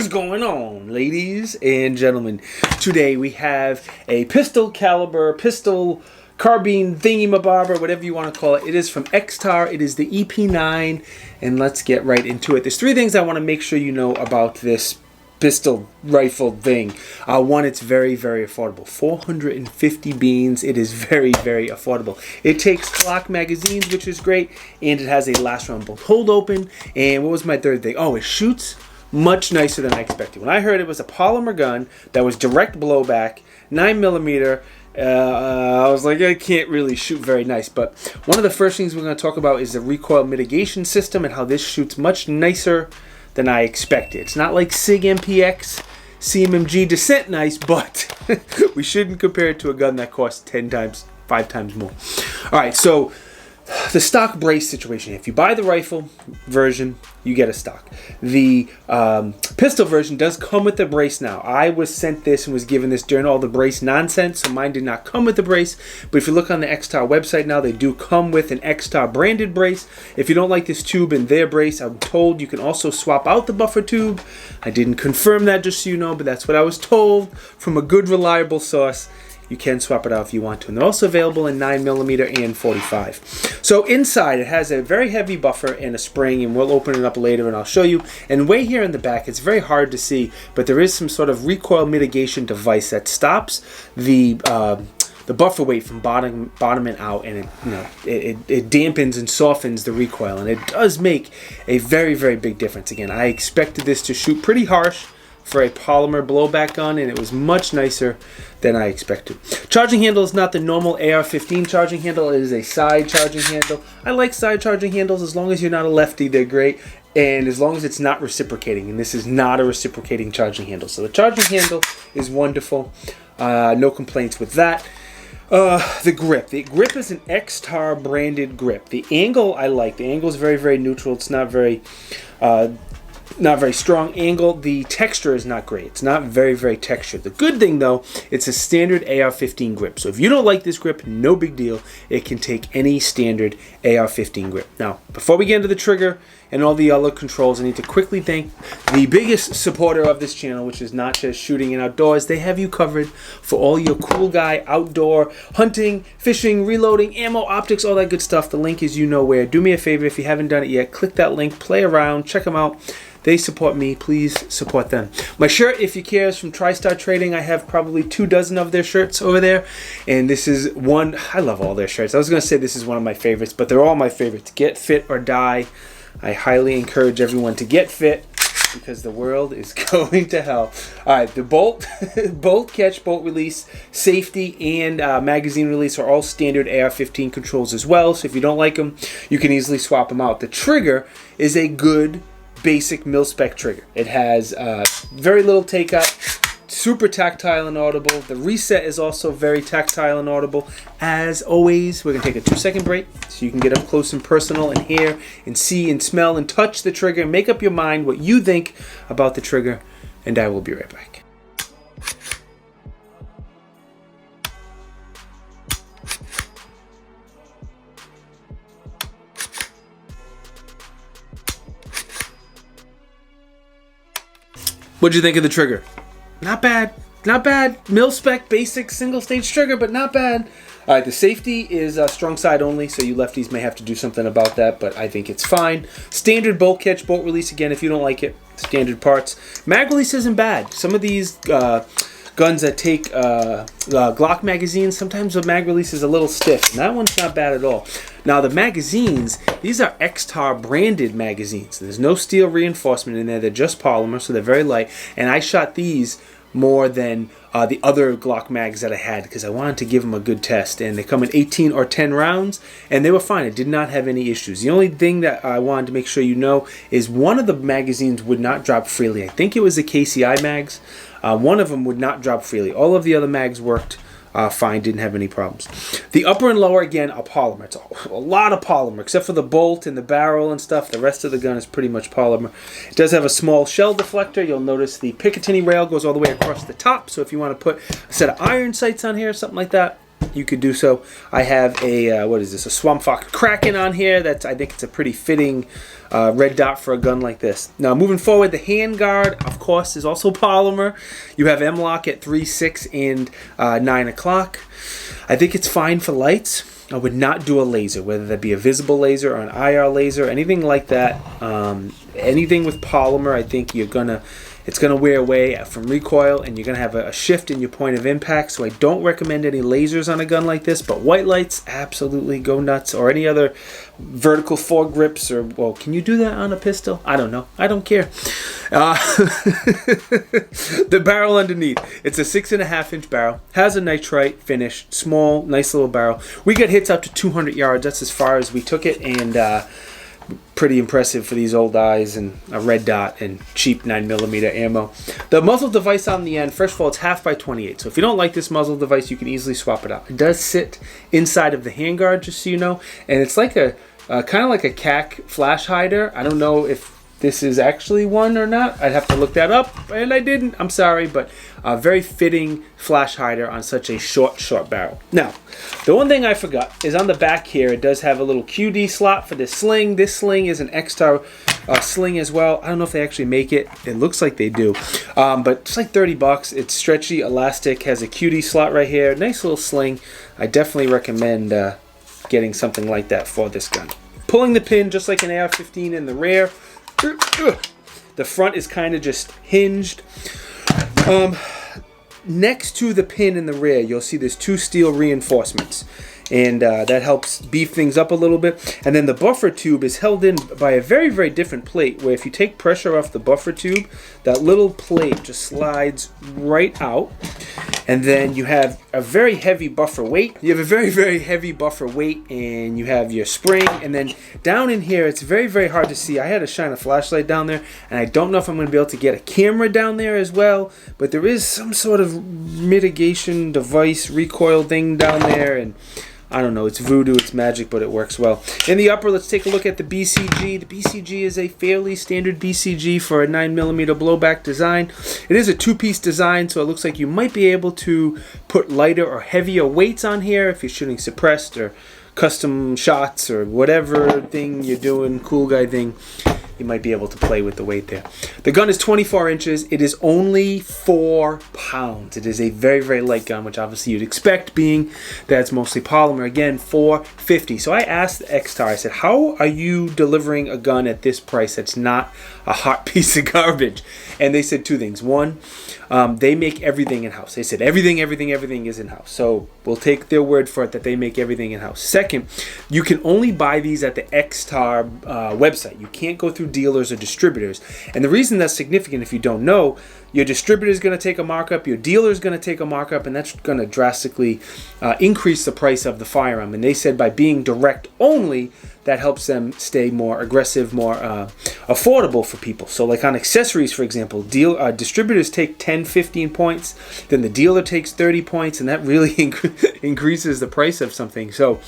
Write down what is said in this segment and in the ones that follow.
What is going on, ladies and gentlemen? Today we have a pistol caliber, pistol carbine thingy-mabobber, whatever you want to call it. It is from Extar. It is the EP9, and let's get right into it. There's three things I want to make sure you know about this pistol rifle thing. One, it's very, very affordable. 450 beans. It is very, very affordable. It takes Glock magazines, which is great, and it has a last round bolt hold open. And what was my third thing? Oh, it shoots much nicer than I expected. When I heard it was a polymer gun that was direct blowback, 9mm, I was like, I can't really shoot very nice. But one of the first things we're going to talk about is the recoil mitigation system and how this shoots much nicer than I expected. It's not like SIG MPX, CMMG Descent nice, but we shouldn't compare it to a gun that costs 10 times, 5 times more. All right, so the stock brace situation. If you buy the rifle version, you get a stock. The pistol version does come with the brace now. I was sent this and was given this during all the brace nonsense, so mine did not come with the brace. But if you look on the Extar website now, they do come with an Extar branded brace. If you don't like this tube and their brace, I'm told you can also swap out the buffer tube. I didn't confirm that, just so you know, but that's what I was told from a good, reliable source. You can swap it out if you want to. And they're also available in 9mm and 45. So inside, it has a very heavy buffer and a spring, and we'll open it up later and I'll show you. And way here in the back, it's very hard to see, but there is some sort of recoil mitigation device that stops the buffer weight from bottoming out, and it dampens and softens the recoil, and it does make a very, very big difference. Again, I expected this to shoot pretty harsh for a polymer blowback gun, and it was much nicer than I expected. Charging handle is not the normal AR-15 charging handle. It is a side charging handle. I like side charging handles. As long as you're not a lefty, they're great, and as long as it's not reciprocating, and this is not a reciprocating charging handle. So the charging handle is wonderful. No complaints with that. The grip is an Extar branded grip. The angle I like. The angle is very, very neutral. It's not very strong angle. The texture is not great. It's not very, very textured. The good thing, though, it's a standard AR-15 grip. So if you don't like this grip, no big deal. It can take any standard AR-15 grip. Now, before we get into the trigger and all the other controls, I need to quickly thank the biggest supporter of this channel, which is Not Just Shooting and Outdoors. They have you covered for all your cool guy outdoor hunting, fishing, reloading, ammo, optics, all that good stuff. The link is you know where. Do me a favor, if you haven't done it yet, click that link, play around, check them out. They support me. Please support them. My shirt, if you care, is from TriStar Trading. I have probably 24 of their shirts over there. And this is one. I love all their shirts. I was going to say this is one of my favorites, but they're all my favorites. Get fit or die. I highly encourage everyone to get fit, because the world is going to hell. All right, the bolt catch, bolt release, safety, and magazine release are all standard AR-15 controls as well. So if you don't like them, you can easily swap them out. The trigger is a good basic mil-spec trigger. It has very little take-up, super tactile and audible. The reset is also very tactile and audible. As always, we're going to take a 2-second break so you can get up close and personal and hear and see and smell and touch the trigger. Make up your mind what you think about the trigger, and I will be right back. What'd you think of the trigger? Not bad. Not bad. Mil-spec, basic, single-stage trigger, but not bad. All right, the safety is strong side only, so you lefties may have to do something about that, but I think it's fine. Standard bolt catch, bolt release, again, if you don't like it. Standard parts. Mag release isn't bad. Some of these guns that take Glock magazines, sometimes the mag release is a little stiff, and that one's not bad at all. Now, the magazines, these are Extar branded magazines. There's no steel reinforcement in there. They're just polymer, so they're very light. And I shot these more than the other Glock mags that I had, because I wanted to give them a good test. And they come in 18 or 10 rounds, and they were fine. It did not have any issues. The only thing that I wanted to make sure you know is one of the magazines would not drop freely. I think it was the KCI mags. One of them would not drop freely. All of the other mags worked fine, didn't have any problems. The upper and lower, again, are polymer. It's a lot of polymer, except for the bolt and the barrel and stuff. The rest of the gun is pretty much polymer. It does have a small shell deflector. You'll notice the Picatinny rail goes all the way across the top, so if you want to put a set of iron sights on here, something like that, you could do so. I have a, what is this, a Swamp Fox Kraken on here. I think it's a pretty fitting red dot for a gun like this. Now, moving forward, the handguard, of course, is also polymer. You have M-LOK at 3, 6, and 9 o'clock. I think it's fine for lights. I would not do a laser, whether that be a visible laser or an IR laser, anything like that. Anything with polymer, I think it's gonna wear away from recoil, and you're gonna have a shift in your point of impact. So I don't recommend any lasers on a gun like this, but white lights, absolutely go nuts. Or any other vertical foregrips, or, well, can you do that on a pistol? I don't know. I don't care. The barrel underneath, it's a 6.5-inch barrel, has a nitrite finish, small, nice little barrel. We got hits up to 200 yards. That's as far as we took it, and pretty impressive for these old eyes and a red dot and cheap 9mm ammo. The muzzle device on the end, first of all, it's 1/2 x 28. So if you don't like this muzzle device, you can easily swap it out. It does sit inside of the handguard, just so you know, and it's like a kind of like a CAC flash hider. I don't know if this is actually one or not. I'd have to look that up, and I didn't. I'm sorry, but a very fitting flash hider on such a short barrel. Now, the one thing I forgot is on the back here, it does have a little QD slot for this sling. This sling is an Extar sling as well. I don't know if they actually make it. It looks like they do, but it's like 30 bucks. It's stretchy, elastic, has a QD slot right here. Nice little sling. I definitely recommend getting something like that for this gun. Pulling the pin just like an AR-15 in the rear. The front is kind of just hinged. Next to the pin in the rear, you'll see there's 2 steel reinforcements, and that helps beef things up a little bit. And then the buffer tube is held in by a very, very different plate, where if you take pressure off the buffer tube, that little plate just slides right out. And then you have a very heavy buffer weight. You have a very, very heavy buffer weight, and you have your spring. And then down in here, it's very, very hard to see. I had to shine a flashlight down there, and I don't know if I'm going to be able to get a camera down there as well. But there is some sort of mitigation device, recoil thing down there, and I don't know, it's voodoo, it's magic, but it works well. In the upper, let's take a look at the BCG. The BCG is a fairly standard BCG for a 9mm blowback design. It is a 2-piece design, so it looks like you might be able to put lighter or heavier weights on here if you're shooting suppressed or custom shots or whatever thing you're doing, cool guy thing. You might be able to play with the weight there. The gun is 24 inches. It is only 4 pounds. It is a very, very light gun, which obviously you'd expect, being that it's mostly polymer. Again, $450. So I asked Extar, I said, how are you delivering a gun at this price that's not a hot piece of garbage? And they said 2 things. One, they make everything in-house. They said everything is in-house. So we'll take their word for it that they make everything in-house. Second, you can only buy these at the Extar website. You can't go through dealers or distributors. And the reason that's significant, if you don't know, your distributor is going to take a markup, your dealer is going to take a markup, and that's going to drastically increase the price of the firearm. And they said by being direct only, that helps them stay more aggressive, more affordable for people. So like on accessories, for example, distributors take 10, 15 points, then the dealer takes 30 points, and that really increases the price of something. So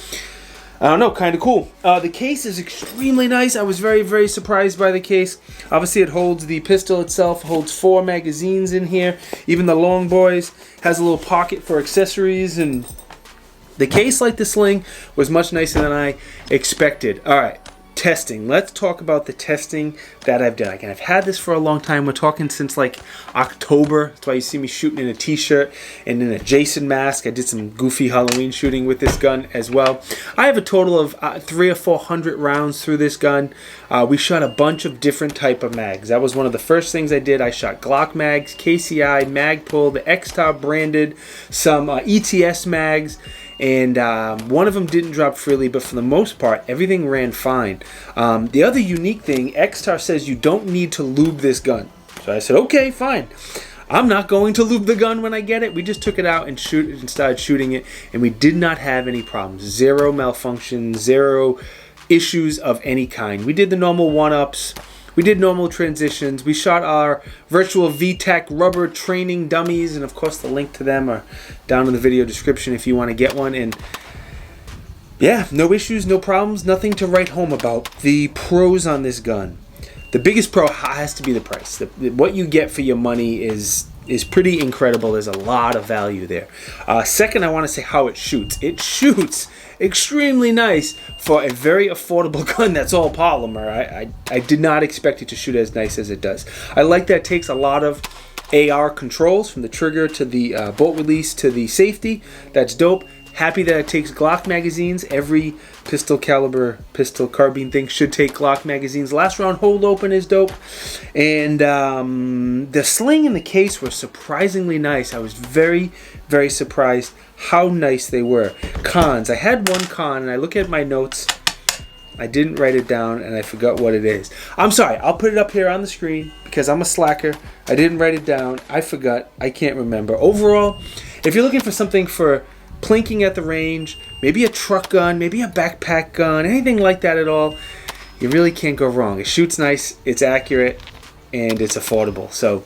I don't know, kind of cool. The case is extremely nice. I was very, very surprised by the case. Obviously, it holds the pistol itself, holds 4 magazines in here. Even the long boys has a little pocket for accessories, and the case, like the Sling, was much nicer than I expected. All right, testing. Let's talk about the testing that I've done. Again, I've had this for a long time. We're talking since like October. That's why you see me shooting in a t-shirt and in a Jason mask. I did some goofy Halloween shooting with this gun as well. I have a total of 300 or 400 rounds through this gun. We shot a bunch of different type of mags. That was one of the first things I did. I shot Glock mags, KCI, Magpul, the Extar branded, some ETS mags, and one of them didn't drop freely, but for the most part, everything ran fine. The other unique thing, Extar says you don't need to lube this gun. So I said, okay, fine. I'm not going to lube the gun when I get it. We just took it out and started shooting it, and we did not have any problems. 0 malfunctions, 0 issues of any kind. We did the normal one-ups. We did normal transitions. We shot our virtual VTech rubber training dummies, and of course the link to them are down in the video description if you want to get one. And yeah, no issues, no problems, nothing to write home about. The pros on this gun. The biggest pro has to be the price. What you get for your money is is pretty incredible. There's a lot of value there. Second, I want to say how it shoots. It shoots extremely nice for a very affordable gun that's all polymer. I did not expect it to shoot as nice as it does. I like that it takes a lot of AR controls from the trigger to the bolt release to the safety. That's dope. Happy that it takes Glock magazines. Every pistol carbine thing should take Glock magazines. Last round hold open is dope. And the sling in the case were surprisingly nice. I was very, very surprised how nice they were. Cons. I had one con, and I look at my notes. I didn't write it down, and I forgot what it is. I'm sorry. I'll put it up here on the screen because I'm a slacker. I didn't write it down. I forgot. I can't remember. Overall, if you're looking for something for plinking at the range, maybe a truck gun, maybe a backpack gun, anything like that at all, you really can't go wrong. It shoots nice, it's accurate, and it's affordable. So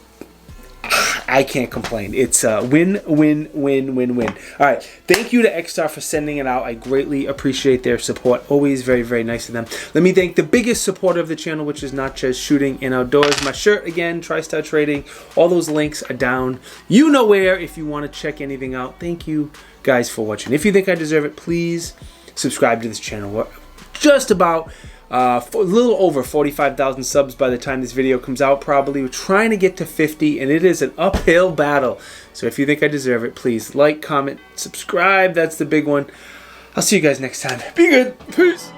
I can't complain. It's a win, win, win, win, win. All right. Thank you to Extar for sending it out. I greatly appreciate their support. Always very, very nice of them. Let me thank the biggest supporter of the channel, which is Not Just Shooting and Outdoors. My shirt, again, TriStar Trading. All those links are down. You know where if you want to check anything out. Thank you guys for watching. If you think I deserve it, please subscribe to this channel. We're just about a little over 45,000 subs by the time this video comes out, probably. We're trying to get to 50, and it is an uphill battle. So if you think I deserve it, please like, comment, subscribe. That's the big one. I'll see you guys next time. Be good. Peace.